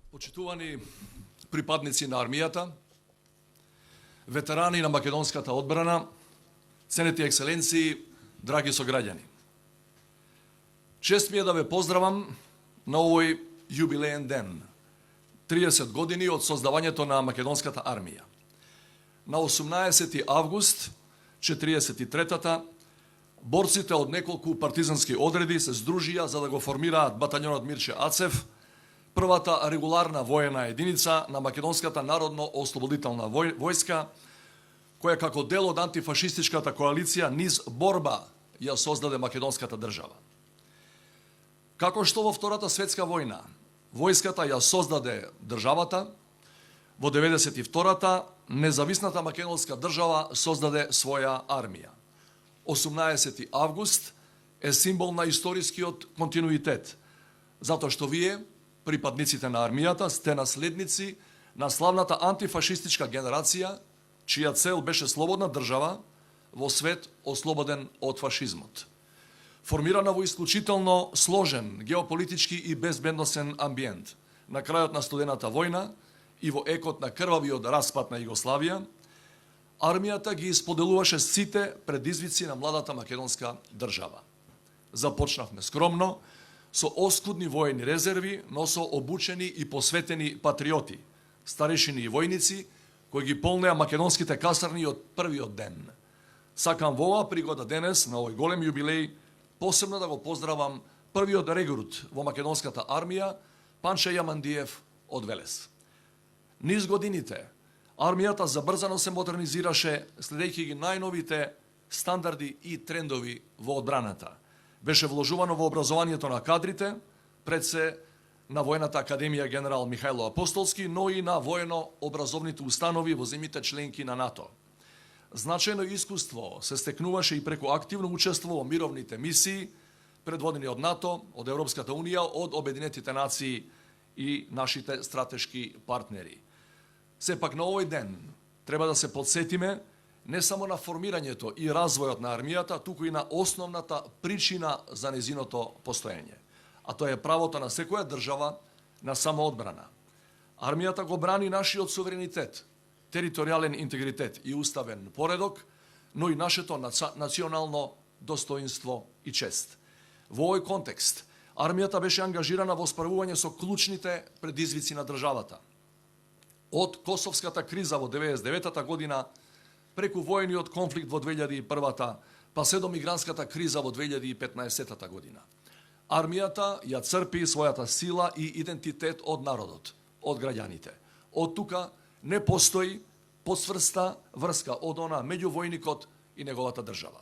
Почитувани припадници на армијата, ветерани на македонската одбрана, ценети екселенции, драги сограѓани. Чест ми е да ве поздравам на овој јубилеен ден, 30 години од создавањето на македонската армија. На 18 август 43-та, борците од неколку партизански одреди се здружија за да го формираат батаљонот Мирче Ацев, првата регуларна воена единица на Македонската народно-ослободителна војска, која како дел од антифашистичката коалиција низ борба ја создаде македонската држава. Како што во Втората светска војна војската ја создаде државата, во 92-та независната македонска држава создаде своја армија. 18 август е символ на историскиот континуитет, затоа што вие, припадниците на армијата, сте наследници на славната антифашистичка генерација, чија цел беше слободна држава во свет ослободен од фашизмот. Формирана во исклучително сложен геополитички и безбедносен амбиент на крајот на студената војна и во екот на крвавиот распад на Југославија, армијата ги споделуваше сите предизвици на младата македонска држава. Започнавме скромно, со оскудни воени резерви, но со обучени и посветени патриоти, старешини и војници, кои ги полнеа македонските касарни од првиот ден. Сакам во оваа пригода денес, на овој голем јубилеј, посебно да го поздравам првиот регрут во македонската армија, Панче Јамандиев од Велес. Низ годините, армијата забрзано се модернизираше, следејќи ги најновите стандарди и трендови во одбраната. Беше вложувано во образованието на кадрите, пред се на Војната академија генерал Михајло Апостолски, но и на воено-образовните установи во земјите членки на НАТО. Значајно искуство се стекнуваше и преку активно учество во мировните мисии, предводени од НАТО, од Европската Унија, од Обединетите нации и нашите стратешки партнери. Сепак на овој ден треба да се подсетиме не само на формирањето и развојот на армијата, туку и на основната причина за незиното постоење. А тоа е правото на секоја држава на самоодбрана. Армијата го брани нашиот суверенитет, територијален интегритет и уставен поредок, но и нашето национално достоинство и чест. Во овој контекст, армијата беше ангажирана во справување со клучните предизвици на државата. Од Косовската криза во 1999 година, преку војниот конфликт во 2001-та, па се до мигрантската криза во 2015 година. Армијата ја црпи својата сила и идентитет од народот, од граѓаните. Од тука не постои подсврста врска од она меѓу војникот и неговата држава.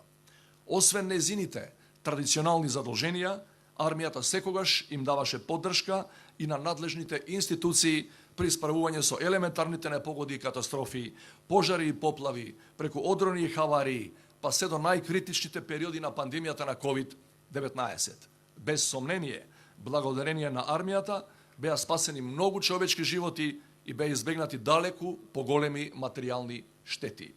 Освен незините традиционални задолженија, армијата секогаш им даваше поддршка и на надлежните институции при справување со елементарните непогоди и катастрофи, пожари и поплави, преку одрони и хаварии, па се до најкритичните периоди на пандемијата на COVID-19. Без сомнение, благодарение на армијата, беа спасени многу човечки животи и беа избегнати далеку поголеми материјални штети.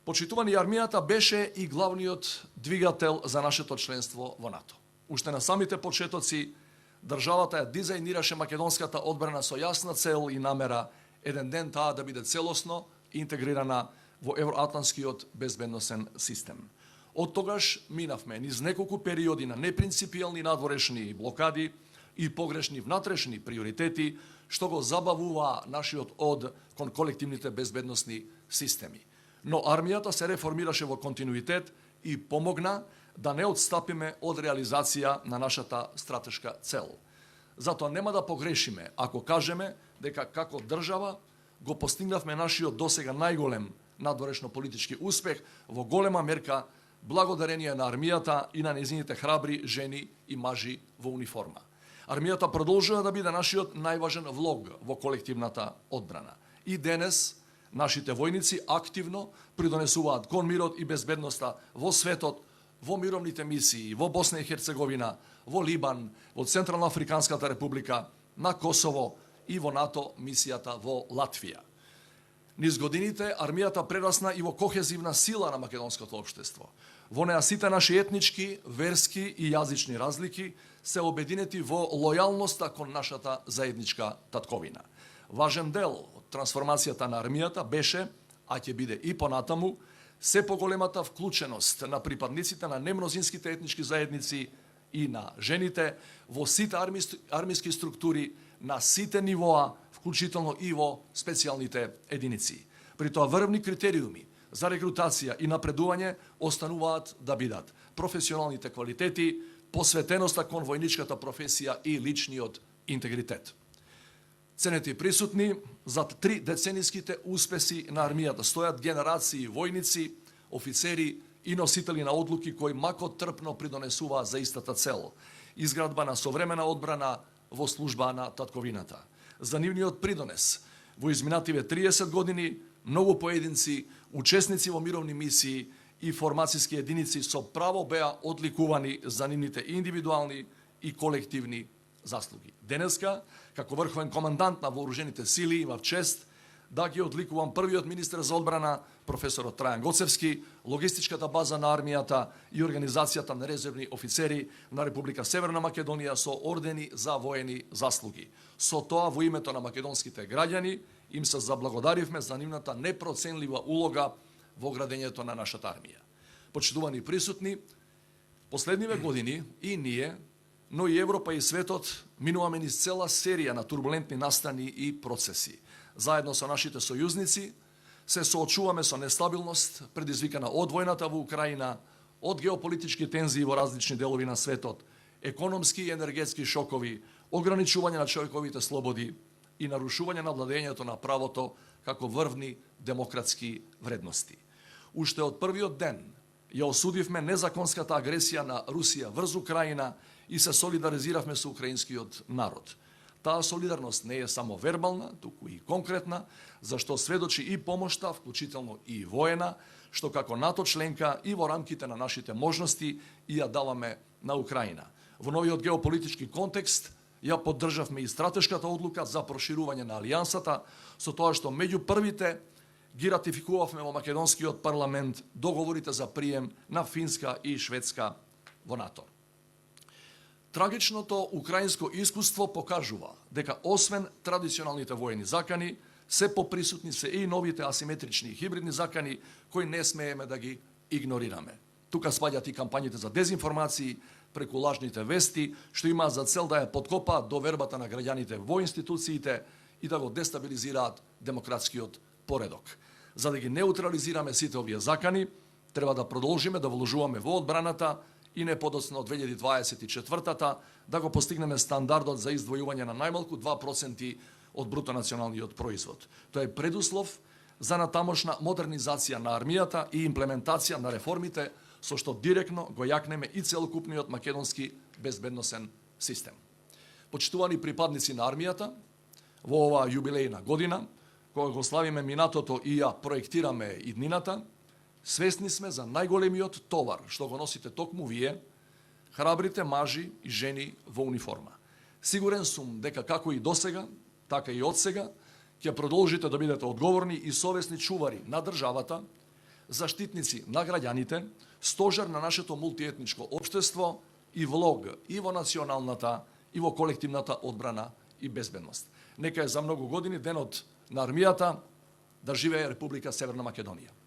Почитувани, армијата беше и главниот двигател за нашето членство во НАТО. Уште на самите почетоци, државата ја дизајнираше македонската одбрана со јасна цел и намера еден ден таа да биде целосно интегрирана во евроатлантскиот безбедносен систем. Од тогаш минавме низ неколку периоди на непринципијални надворешни блокади и погрешни внатрешни приоритети, што го забавува нашиот од кон колективните безбедносни системи. Но армијата се реформираше во континуитет и помогна да не отстапиме од реализација на нашата стратешка цел. Затоа нема да погрешиме ако кажеме дека како држава го постигнавме нашиот досега најголем надворешно политички успех во голема мерка благодарение на армијата и на незините храбри жени и мажи во униформа. Армијата продолжува да биде нашиот најважен влог во колективната одбрана. И денес нашите војници активно придонесуваат кон мирот и безбедноста во светот, во мировните мисии, во Босна и Херцеговина, во Либан, во Централна Африканската република, на Косово и во НАТО мисијата во Латвија. Низ годините армијата прерасна и во кохезивна сила на македонското општество. Во неа сите наши етнички, верски и јазични разлики се обединети во лојалноста кон нашата заедничка татковина. Важен дел од трансформацијата на армијата беше, а ќе биде и понатаму, се поголемата вклученост на припадниците на немнозинските етнички заедници и на жените во сите армиски структури на сите нивоа, вклучително и во специјалните единици. При тоа врвни критериуми за регрутација и напредување остануваат да бидат професионалните квалитети, посветеноста кон војничката професија и личниот интегритет. Ценети присутни, зад 3 децениските успеси на армијата стојат генерации војници, офицери и носители на одлуки кои мако трпно придонесуваат за истата цел – изградба на современа одбрана во служба на татковината. За нивниот придонес во изминативе 30 години многу поединци, учесници во мировни мисии и формацијски единици со право беа одликувани за нивните индивидуални и колективни заслуги. Денеска, како врховен командант на вооружените сили, имав чест да ги одликувам првиот министер за одбрана, професорот Трајан Гоцевски, логистичката база на армијата и организацијата на резервни офицери на Република Северна Македонија со ордени за воени заслуги. Со тоа, во името на македонските граѓани, им се заблагодаривме за нивната непроценлива улога во градењето на нашата армија. Почитувани присутни, последниве години и ние, но и Европа и светот минуваме низ цела серија на турбулентни настани и процеси. Заедно со нашите сојузници се соочуваме со нестабилност предизвикана од војната во Украина, од геополитички тензии во различни делови на светот, економски и енергетски шокови, ограничување на човековите слободи и нарушување на владењето на правото како врвни демократски вредности. Уште од првиот ден ја осудивме незаконската агресија на Русија врз Украина и се солидаризиравме со украинскиот народ. Таа солидарност не е само вербална, туку и конкретна, зашто сведочи и помошта, вклучително и воена, што како НАТО членка и во рамките на нашите можности и ја даваме на Украина. Во новиот геополитички контекст ја поддржавме и стратешката одлука за проширување на алијансата, со тоа што меѓу првите ги ратификувавме во македонскиот парламент договорите за прием на Финска и Шведска во НАТО. Трагичното украинско искуство покажува дека освен традиционалните воени закани, се поприсутни се и новите асиметрични и хибридни закани кои не смееме да ги игнорираме. Тука спаѓаат и кампањите за дезинформации преку лажните вести, што имаат за цел да ја подкопаат довербата на граѓаните во институциите и да го дестабилизираат демократскиот поредок. За да ги неутрализираме сите овие закани, треба да продолжиме да вложуваме во одбраната и не подоцна од 2024-та да го постигнеме стандардот за издвојување на најмалку 2% од брутонационалниот производ. Тоа е предуслов за натамошна модернизација на армијата и имплементација на реформите, со што директно го јакнеме и целокупниот македонски безбедносен систем. Почитувани припадници на армијата, во оваа јубилејна година, кога го славиме минатото и ја проектираме иднината, свесни сме за најголемиот товар што го носите токму вие, храбрите мажи и жени во униформа. Сигурен сум дека како и досега, така и одсега, ќе продолжите да бидете одговорни и совесни чувари на државата, заштитници на граѓаните, стожер на нашето мултиетничко општество и влог и во националната и во колективната одбрана и безбедност. Нека е за многу години денот на армијата, да живее Република Северна Македонија.